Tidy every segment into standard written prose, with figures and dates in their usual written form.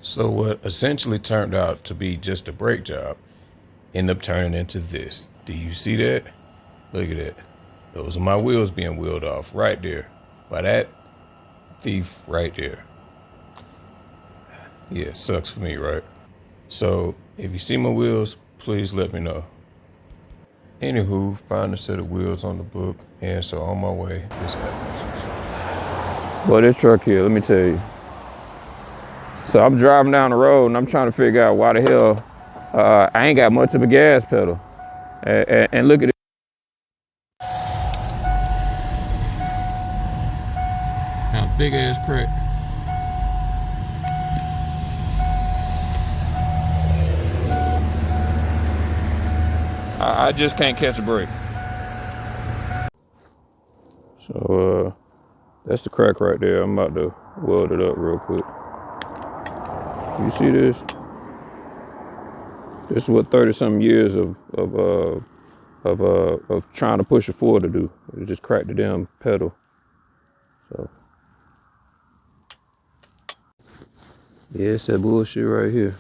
So what essentially turned out to be just a brake job ended up turning into this. Do you see that? Look at that. Those are my wheels being wheeled off right there by that thief right there. Yeah, it sucks for me, right? So if you see my wheels, please let me know. Anywho, found a set of wheels on the book, and so on my way, this happens. Well, this truck here, let me tell you. So I'm driving down the road and I'm trying to figure out why the hell I ain't got much of a gas pedal. And look at it. Now, big ass crack. I just can't catch a break. So that's the crack right there. I'm about to weld it up real quick. You see this? This is what 30-something years of trying to push it forward to do. It just cracked the damn pedal. So yeah, it's that bullshit right here.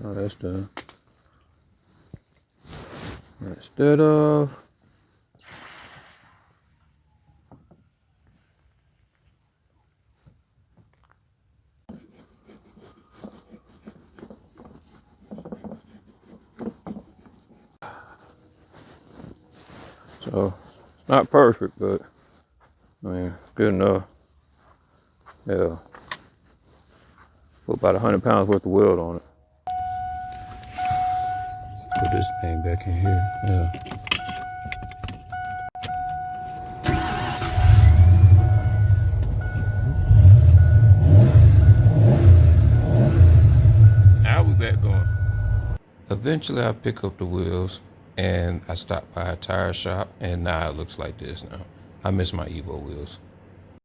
Oh, that's done. Instead of so not perfect, but I mean good enough. Yeah. Put about 100 pounds worth of weld on it. Put this thing back in here. Yeah. Now we back going. Eventually I pick up the wheels and I stop by a tire shop, and now it looks like this now. I miss my Evo wheels.